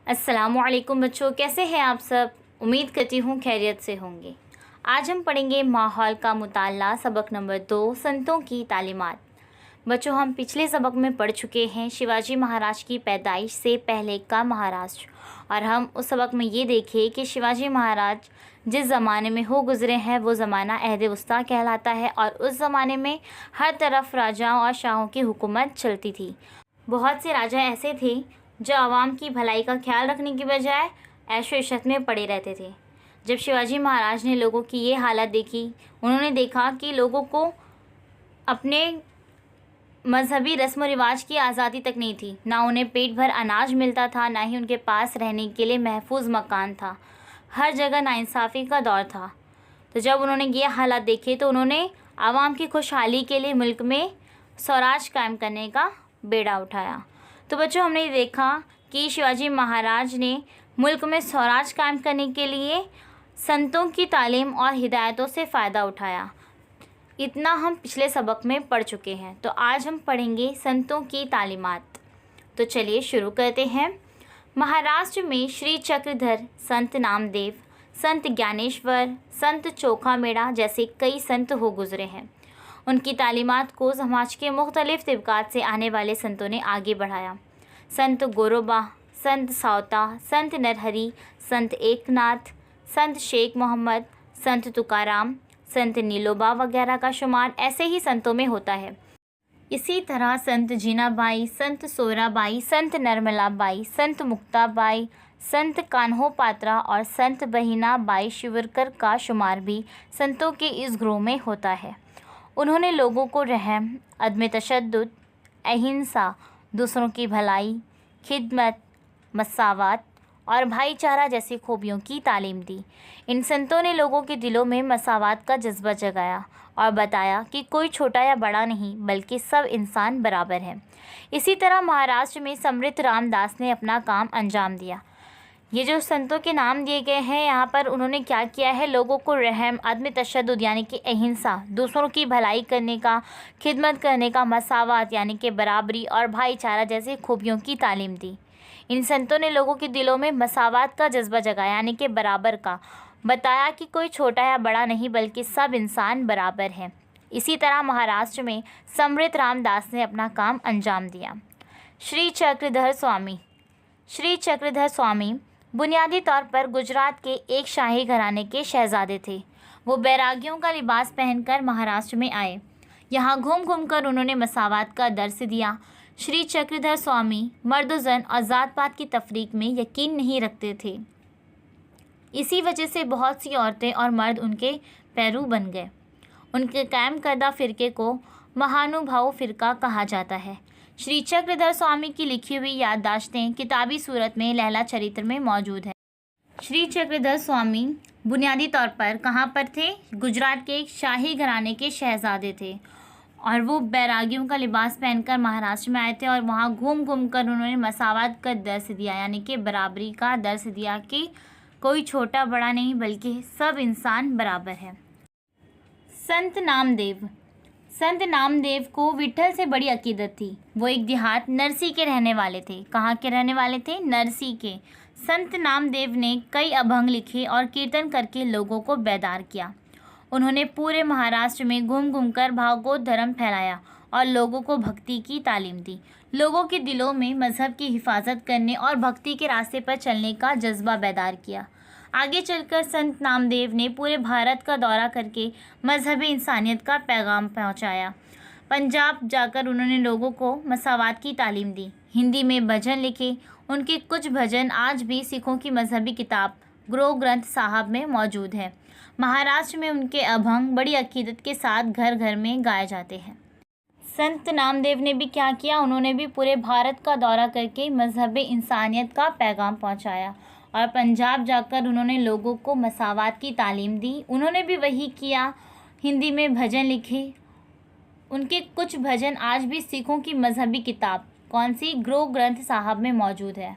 अस्सलामुअलैकुम बच्चों, कैसे हैं आप सब। उम्मीद करती हूँ खैरियत से होंगे। आज हम पढ़ेंगे माहौल का मुताला सबक नंबर 2 संतों की तालीमात। बच्चों, हम पिछले सबक में पढ़ चुके हैं शिवाजी महाराज की पैदाइश से पहले का महाराष्ट्र, और हम उस सबक में ये देखे कि शिवाजी महाराज जिस ज़माने में हो गुज़रे हैं वो ज़माना अहद वस्ता कहलाता है, और उस ज़माने में हर तरफ राजाओं और शाहों की हुकूमत चलती थी। बहुत से राजा ऐसे थे जो आवाम की भलाई का ख्याल रखने की बजाय ऐशो इशरत में पड़े रहते थे। जब शिवाजी महाराज ने लोगों की ये हालत देखी, उन्होंने देखा कि लोगों को अपने मजहबी रस्म व रिवाज की आज़ादी तक नहीं थी। ना उन्हें पेट भर अनाज मिलता था, ना ही उनके पास रहने के लिए महफूज मकान था। हर जगह नाइंसाफ़ी का दौर था। तो जब उन्होंने ये हालात देखे तो उन्होंने आवाम की खुशहाली के लिए मुल्क में स्वराज कायम करने का बेड़ा उठाया। तो बच्चों, हमने देखा कि शिवाजी महाराज ने मुल्क में स्वराज कायम करने के लिए संतों की तालीम और हिदायतों से फ़ायदा उठाया। इतना हम पिछले सबक में पढ़ चुके हैं। तो आज हम पढ़ेंगे संतों की तालीमात। तो चलिए शुरू करते हैं। महाराष्ट्र में श्री चक्रधर, संत नामदेव, संत ज्ञानेश्वर, संत चोखामेड़ा जैसे कई संत हो गुज़रे हैं। उनकी तालीमात को समाज के मुख्तलिफ़ तबक़ात से आने वाले संतों ने आगे बढ़ाया। संत गोरोबा, संत सावता, संत नरहरी, संत एकनाथ, संत शेख मोहम्मद, संत तुकाराम, संत नीलोबा वगैरह का शुमार ऐसे ही संतों में होता है। इसी तरह संत जीनाबाई, संत सोराबाई, संत नर्मलाबाई, संत मुक्ताबाई, संत कान्होपात्रा और संत बहिनाबाई शिवरकर का शुमार भी संतों के इस ग्रोह में होता है। उन्होंने लोगों को रहम, अदम तशद्दुद, अहिंसा, दूसरों की भलाई, खिदमत, मसावत और भाईचारा जैसी खूबियों की तालीम दी। इन संतों ने लोगों के दिलों में मसावत का जज्बा जगाया और बताया कि कोई छोटा या बड़ा नहीं बल्कि सब इंसान बराबर हैं। इसी तरह महाराष्ट्र में समृद्ध रामदास ने अपना काम अंजाम दिया। ये जो संतों के नाम दिए गए हैं यहाँ पर, उन्होंने क्या किया है, लोगों को रहम, अदम तशद्दुद यानी कि अहिंसा, दूसरों की भलाई करने का, खिदमत करने का, मसावत यानी कि बराबरी और भाईचारा जैसी खूबियों की तालीम दी। इन संतों ने लोगों के दिलों में मसावत का जज्बा जगाया यानी कि बराबर का, बताया कि कोई छोटा या बड़ा नहीं बल्कि सब इंसान बराबर हैं। इसी तरह महाराष्ट्र में समृद्ध रामदास ने अपना काम अंजाम दिया। श्री चक्रधर स्वामी, श्री चक्रधर स्वामी बुनियादी तौर पर गुजरात के एक शाही घराने के शहजादे थे। वो बैरागियों का लिबास पहनकर महाराष्ट्र में आए। यहाँ घूम घूम कर उन्होंने मसावत का दर्स दिया। श्री चक्रधर स्वामी मर्द जन और ज़ात पात की तफरीक में यकीन नहीं रखते थे। इसी वजह से बहुत सी औरतें और मर्द उनके पैरू बन गए। उनके कायम करदा फ़िरके को महानुभाव फ़िरका कहा जाता है। श्री चक्रधर स्वामी की लिखी हुई याददाश्तें किताबी सूरत में लैला चरित्र में मौजूद है। श्री चक्रधर स्वामी बुनियादी तौर पर कहाँ पर थे? गुजरात के एक शाही घराने के शहजादे थे, और वो बैरागियों का लिबास पहनकर महाराष्ट्र में आए थे, और वहाँ घूम घूम कर उन्होंने मसावत का दर्स दिया यानी कि बराबरी का दर्स दिया कि कोई छोटा बड़ा नहीं बल्कि सब इंसान बराबर है। संत नामदेव, संत नामदेव को विट्ठल से बड़ी अकीदत थी। वो एक देहात नरसी के रहने वाले थे। कहाँ के रहने वाले थे? नरसी के। संत नामदेव ने कई अभंग लिखे और कीर्तन करके लोगों को बेदार किया। उन्होंने पूरे महाराष्ट्र में घूम घूम कर भागवत धर्म फैलाया और लोगों को भक्ति की तालीम दी। लोगों के दिलों में मज़हब की हिफाजत करने और भक्ति के रास्ते पर चलने का जज्बा बेदार किया। आगे चलकर संत नामदेव ने पूरे भारत का दौरा करके मजहबी इंसानियत का पैगाम पहुंचाया। पंजाब जाकर उन्होंने लोगों को मसावत की तालीम दी। हिंदी में भजन लिखे। उनके कुछ भजन आज भी सिखों की मजहबी किताब गुरु ग्रंथ साहब में मौजूद है। महाराष्ट्र में उनके अभंग बड़ी अकीदत के साथ घर घर में गाए जाते हैं। संत नामदेव ने भी क्या किया? उन्होंने भी पूरे भारत का दौरा करके मजहबी इंसानियत का पैगाम पहुंचाया, और पंजाब जाकर उन्होंने लोगों को मसावत की तालीम दी। उन्होंने भी वही किया। हिंदी में भजन लिखे। उनके कुछ भजन आज भी सिखों की मजहबी किताब कौन सी? गुरु ग्रंथ साहब में मौजूद है।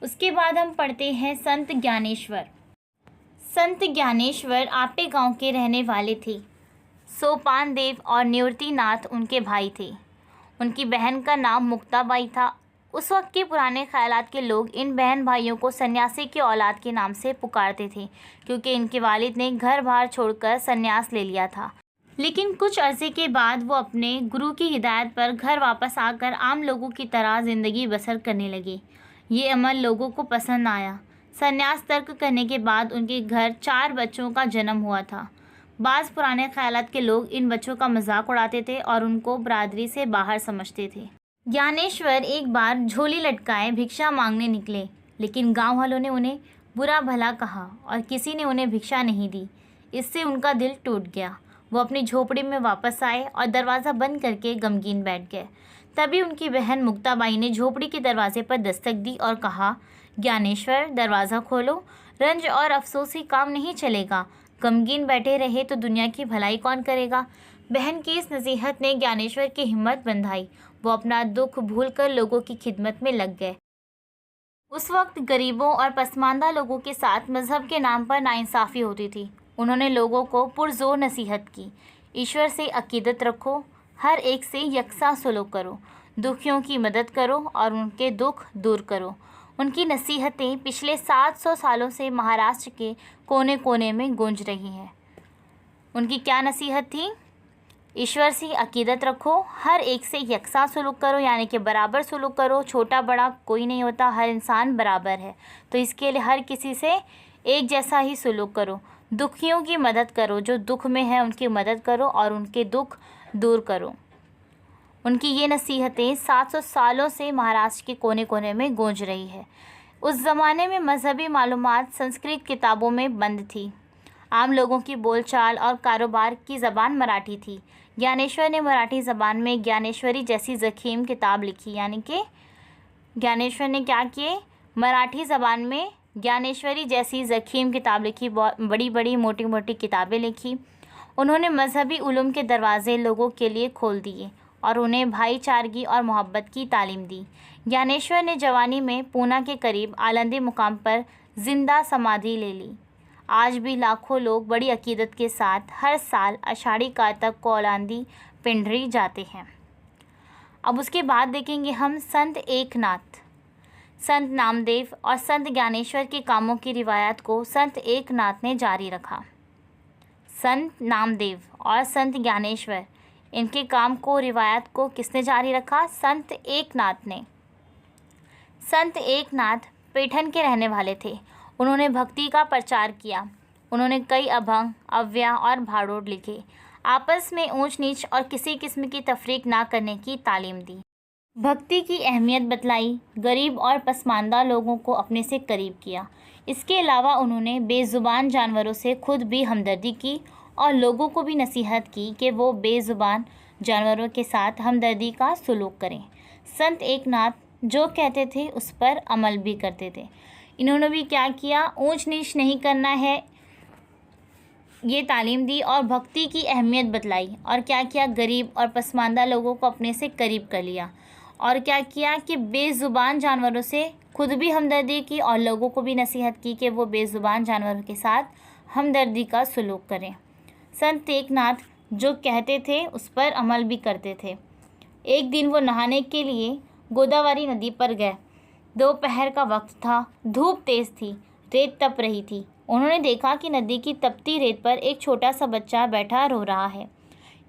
उसके बाद हम पढ़ते हैं संत ज्ञानेश्वर। संत ज्ञानेश्वर आपे गांव के रहने वाले थे। सोपान देव और निवृत्ति नाथ उनके भाई थे। उनकी बहन का नाम मुक्ताबाई था। उस वक्त के पुराने ख्यालात के लोग इन बहन भाइयों को सन्यासी की औलाद के नाम से पुकारते थे, क्योंकि इनके वालिद ने घर बार छोड़कर सन्यास ले लिया था। लेकिन कुछ अरसे के बाद वो अपने गुरु की हिदायत पर घर वापस आकर आम लोगों की तरह ज़िंदगी बसर करने लगे। ये अमल लोगों को पसंद आया। सन्यास तर्क करने के बाद उनके घर 4 बच्चों का जन्म हुआ था। बाज़ पुराने ख्यालात के लोग इन बच्चों का मजाक उड़ाते थे और उनको बरादरी से बाहर समझते थे। ज्ञानेश्वर एक बार झोली लटकाए भिक्षा मांगने निकले, लेकिन गांव वालों ने उन्हें बुरा भला कहा और किसी ने उन्हें भिक्षा नहीं दी। इससे उनका दिल टूट गया। वो अपनी झोपड़ी में वापस आए और दरवाज़ा बंद करके गमगीन बैठ गए। तभी उनकी बहन मुक्ताबाई ने झोपड़ी के दरवाजे पर दस्तक दी और कहा, ज्ञानेश्वर, दरवाज़ा खोलो। रंज और अफसोस ही काम नहीं चलेगा। गमगीन बैठे रहे तो दुनिया की भलाई कौन करेगा। बहन की इस नसीहत ने ज्ञानेश्वर की हिम्मत बंधाई। वो अपना दुख भूलकर लोगों की खिदमत में लग गए। उस वक्त गरीबों और पसमानदा लोगों के साथ मज़हब के नाम पर नाइंसाफ़ी होती थी। उन्होंने लोगों को पुरजोर नसीहत की, ईश्वर से अकीदत रखो, हर एक से यकसा सलूक करो, दुखियों की मदद करो और उनके दुख दूर करो। उनकी नसीहतें पिछले 700 सालों से महाराष्ट्र के कोने कोने में गूंज रही हैं। उनकी क्या नसीहत थी? ईश्वर से अकीदत रखो, हर एक से यकसा सलूक करो, यानी कि बराबर सलूक करो। छोटा बड़ा कोई नहीं होता, हर इंसान बराबर है, तो इसके लिए हर किसी से एक जैसा ही सलूक करो। दुखियों की मदद करो, जो दुख में है उनकी मदद करो और उनके दुख दूर करो। उनकी ये नसीहतें 700 सालों से महाराष्ट्र के कोने कोने में गूंज रही है। उस ज़माने में मजहबी मालूमात संस्कृत किताबों में बंद थी। आम लोगों की बोलचाल और कारोबार की ज़बान मराठी थी। ज्ञानेश्वर ने मराठी ज़बान में ज्ञानेश्वरी जैसी ज़ख़ीम किताब लिखी, यानी कि ज्ञानेश्वर ने क्या किए, मराठी ज़बान में ज्ञानेश्वरी जैसी ज़ख़ीम किताब लिखी। बड़ी बड़ी मोटी मोटी किताबें लिखी। उन्होंने मजहबी उलूम के दरवाज़े लोगों के लिए खोल दिए और उन्हें भाईचारगी और मोहब्बत की तालीम दी। ज्ञानेश्वर ने जवानी में पूना के करीब आलंदी मुकाम पर जिंदा समाधि ले ली। आज भी लाखों लोग बड़ी अकीदत के साथ हर साल आषाढ़ी कार्तिक को आलंदी पिंडरी जाते हैं। अब उसके बाद देखेंगे हम संत एकनाथ, संत नामदेव और संत ज्ञानेश्वर के कामों की रिवायत को संत एकनाथ ने जारी रखा। संत नामदेव और संत ज्ञानेश्वर, इनके काम को, रिवायत को किसने जारी रखा? संत एकनाथ ने। संत एकनाथ पैठण के रहने वाले थे। उन्होंने भक्ति का प्रचार किया। उन्होंने कई अभंग, अव्या और भाड़ोड़ लिखे। आपस में ऊंच नीच और किसी किस्म की तफरीक ना करने की तालीम दी। भक्ति की अहमियत बतलाई। गरीब और पसमानदा लोगों को अपने से करीब किया। इसके अलावा उन्होंने बेज़ुबान जानवरों से खुद भी हमदर्दी की और लोगों को भी नसीहत की कि वो बेज़ुबान जानवरों के साथ हमदर्दी का सलूक करें। संत एकनाथ जो कहते थे उस पर अमल भी करते थे। इन्होंने भी क्या किया? ऊंच नीच नहीं करना है, ये तालीम दी और भक्ति की अहमियत बतलाई। और क्या किया? गरीब और पसमानदा लोगों को अपने से करीब कर लिया। और क्या किया कि बेज़ुबान जानवरों से खुद भी हमदर्दी की और लोगों को भी नसीहत की कि वो बेज़ुबान जानवरों के साथ हमदर्दी का सलूक करें। संत एकनाथ जो कहते थे उस पर अमल भी करते थे। एक दिन वो नहाने के लिए गोदावरी नदी पर गए। दोपहर का वक्त था, धूप तेज़ थी, रेत तप रही थी। उन्होंने देखा कि नदी की तपती रेत पर एक छोटा सा बच्चा बैठा रो रहा है।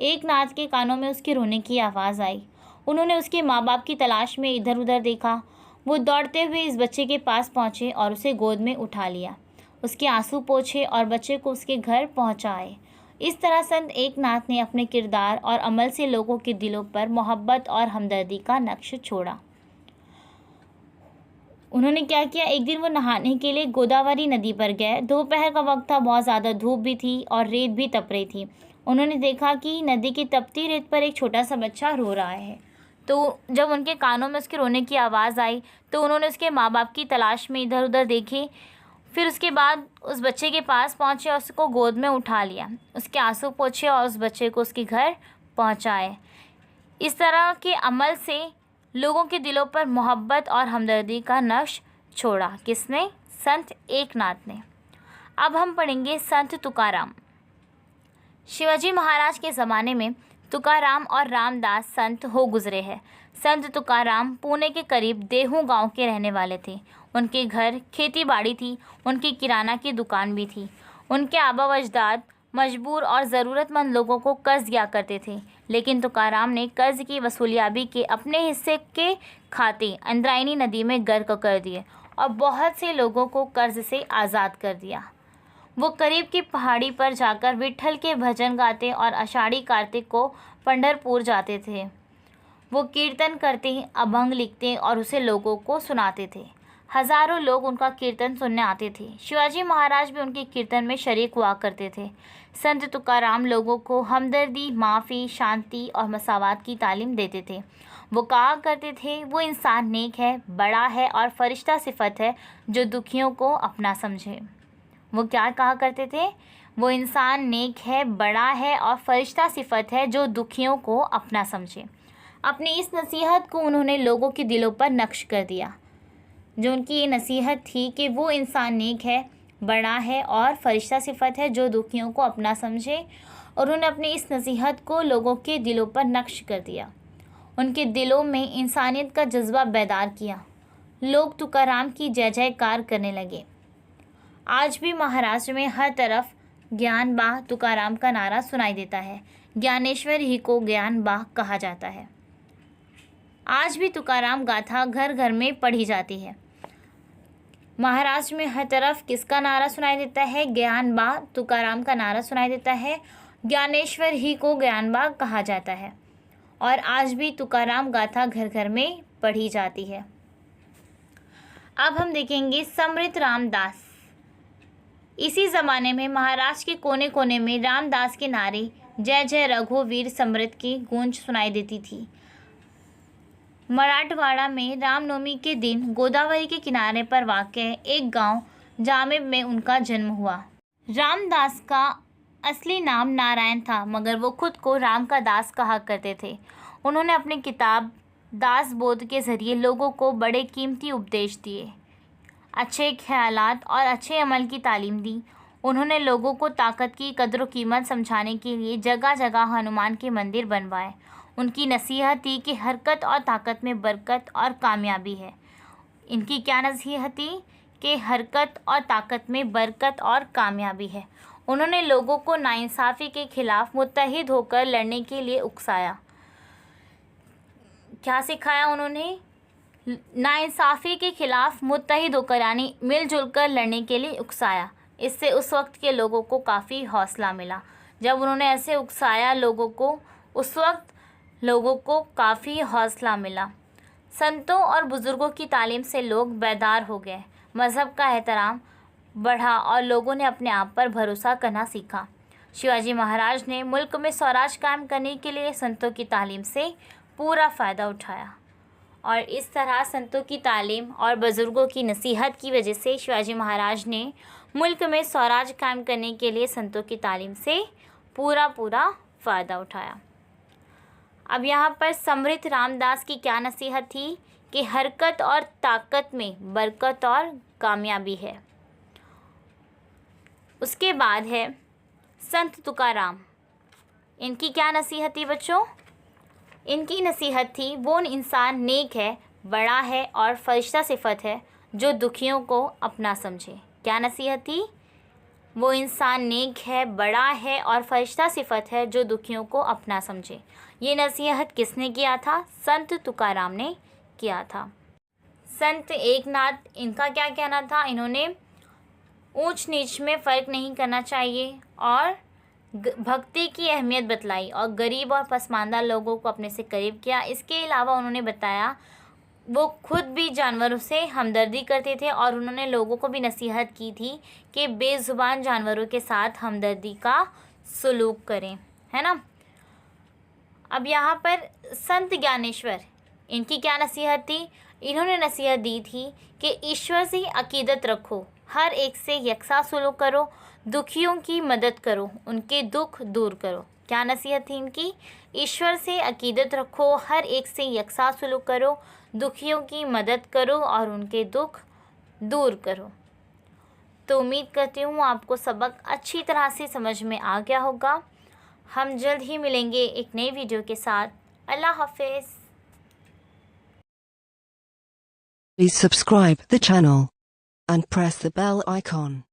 एकनाथ के कानों में उसके रोने की आवाज़ आई। उन्होंने उसके माँ बाप की तलाश में इधर उधर देखा। वो दौड़ते हुए इस बच्चे के पास पहुँचे और उसे गोद में उठा लिया। उसके आंसू पोंछे और बच्चे को उसके घर पहुँचाए। इस तरह संत एकनाथ ने अपने किरदार और अमल से लोगों के दिलों पर मोहब्बत और हमदर्दी का नक्श छोड़ा। उन्होंने क्या किया? एक दिन वो नहाने के लिए गोदावरी नदी पर गए। दोपहर का वक्त था, बहुत ज़्यादा धूप भी थी और रेत भी तप रही थी। उन्होंने देखा कि नदी की तपती रेत पर एक छोटा सा बच्चा रो रहा है। तो जब उनके कानों में उसके रोने की आवाज़ आई तो उन्होंने उसके माँ बाप की तलाश में इधर उधर देखे। फिर उसके बाद उस बच्चे के पास पहुँचे और उसको गोद में उठा लिया। उसके आंसू पोंछे और उस बच्चे को उसके घर पहुँचाए। इस तरह के अमल से लोगों के दिलों पर मोहब्बत और हमदर्दी का नक्श छोड़ा। किसने? संत एकनाथ ने। अब हम पढ़ेंगे संत तुकाराम। शिवाजी महाराज के ज़माने में तुकाराम और रामदास संत हो गुजरे हैं। संत तुकाराम पुणे के करीब देहू गांव के रहने वाले थे। उनके घर खेती बाड़ी थी, उनकी किराना की दुकान भी थी। उनके आबा अजदाद मजबूर और ज़रूरतमंद लोगों को कर्ज दिया करते थे, लेकिन तुकाराम ने कर्ज की वसूलियाबी के अपने हिस्से के खाते इंद्रायणी नदी में गर्क कर दिए और बहुत से लोगों को कर्ज से आज़ाद कर दिया। वो करीब की पहाड़ी पर जाकर विट्ठल के भजन गाते और आषाढ़ी कार्तिक को पंढरपुर जाते थे। वो कीर्तन करते, अभंग लिखते और उसे लोगों को सुनाते थे। हजारों लोग उनका कीर्तन सुनने आते थे। शिवाजी महाराज भी उनके कीर्तन में शरीक हुआ करते थे। संत तुकाराम लोगों को हमदर्दी, माफ़ी, शांति और मसावात की तालीम देते थे। वो कहा करते थे, वो इंसान नेक है, बड़ा है और फरिश्ता सिफत है जो दुखियों को अपना समझे। वो क्या कहा करते थे? वो इंसान नेक है, बड़ा है और फरिश्ता सिफत है जो दुखियों को अपना समझे। अपनी इस नसीहत को उन्होंने लोगों के दिलों पर नक्श कर दिया। जो उनकी ये नसीहत थी कि वो इंसान नेक है, बड़ा है और फरिश्ता सिफत है जो दुखियों को अपना समझे, और उन्होंने अपनी इस नसीहत को लोगों के दिलों पर नक्श कर दिया। उनके दिलों में इंसानियत का जज्बा बेदार किया। लोग तुकाराम की जय जयकार करने लगे। आज भी महाराष्ट्र में हर तरफ ज्ञान बाह तुकाराम का नारा सुनाई देता है। ज्ञानेश्वर ही को ज्ञान बाह कहा जाता है। आज भी तुकाराम गाथा घर घर में पढ़ी जाती है। महाराष्ट्र में हर तरफ किसका नारा सुनाई देता है? ज्ञान बा तुकाराम का नारा सुनाई देता है। ज्ञानेश्वर ही को ज्ञान बा कहा जाता है और आज भी तुकाराम गाथा घर घर में पढ़ी जाती है। अब हम देखेंगे समृत रामदास। इसी ज़माने में महाराष्ट्र के कोने कोने में रामदास के नारे जय जय रघुवीर समृत की गूंज सुनाई देती थी। मराठवाड़ा में रामनवमी के दिन गोदावरी के किनारे पर वाक़ एक गांव जामिब में उनका जन्म हुआ। रामदास का असली नाम नारायण था, मगर वो खुद को राम का दास कहा करते थे। उन्होंने अपनी किताब दास बोध के ज़रिए लोगों को बड़े कीमती उपदेश दिए, अच्छे ख्यालात और अच्छे अमल की तालीम दी। उन्होंने लोगों को ताकत की कदर कीमत समझाने के लिए जगह जगह हनुमान के मंदिर बनवाए। उनकी नसीहत थी कि हरकत और ताकत में बरकत और कामयाबी है। इनकी क्या नसीहत थी? कि हरकत और ताकत में बरकत और कामयाबी है। उन्होंने लोगों को नाइंसाफ़ी के खिलाफ मुत्तहिद होकर लड़ने के लिए उकसाया। क्या सिखाया उन्होंने? नाइंसाफ़ी के खिलाफ मुत्तहिद होकर यानी मिलजुल कर लड़ने के लिए उकसाया। इससे उस वक्त के लोगों को काफ़ी हौसला मिला। जब उन्होंने ऐसे उकसाया लोगों को, उस वक्त लोगों को काफ़ी हौसला मिला। संतों और बुज़ुर्गों की तालीम से लोग बेदार हो गए, मज़हब का एहतराम बढ़ा और लोगों ने अपने आप पर भरोसा करना सीखा। शिवाजी महाराज ने मुल्क में स्वराज कायम करने के लिए संतों की तालीम से पूरा फ़ायदा उठाया और इस तरह संतों की तालीम और बुज़ुर्गों की नसीहत की वजह से शिवाजी महाराज ने मुल्क में स्वराज कायम करने के लिए संतों की तालीम से पूरा फ़ायदा उठाया। अब यहाँ पर समृत रामदास की क्या नसीहत थी? कि हरकत और ताकत में बरकत और कामयाबी है। उसके बाद है संत तुकाराम। इनकी क्या नसीहत थी बच्चों? इनकी नसीहत थी वो इंसान नेक है, बड़ा है और फरिश्ता सिफत है जो दुखियों को अपना समझे। क्या नसीहत थी? वो इंसान नेक है, बड़ा है और फरिश्ता सिफत है जो दुखियों को अपना समझे। ये नसीहत किसने किया था? संत तुकाराम ने किया था। संत एकनाथ, इनका क्या कहना था? इन्होंने ऊंच नीच में फ़र्क नहीं करना चाहिए और भक्ति की अहमियत बतलाई और गरीब और पसमानदा लोगों को अपने से करीब किया। इसके अलावा उन्होंने बताया वो खुद भी जानवरों से हमदर्दी करते थे और उन्होंने लोगों को भी नसीहत की थी कि बेज़ुबान जानवरों के साथ हमदर्दी का सलूक करें, है ना। अब यहाँ पर संत ज्ञानेश्वर, इनकी क्या नसीहत थी? इन्होंने नसीहत दी थी कि ईश्वर से अकीदत रखो, हर एक से यकसा सलूक करो, दुखियों की मदद करो, उनके दुख दूर करो। क्या नसीहत थी इनकी? ईश्वर से अकीदत रखो, हर एक से यकसा सलूक करो, दुखियों की मदद करो और उनके दुख दूर करो। तो उम्मीद करती हूँ आपको सबक अच्छी तरह से समझ में आ गया होगा। हम जल्द ही मिलेंगे एक नई वीडियो के साथ। अल्लाह हाफ़िज़। Please subscribe the channel and press the bell icon.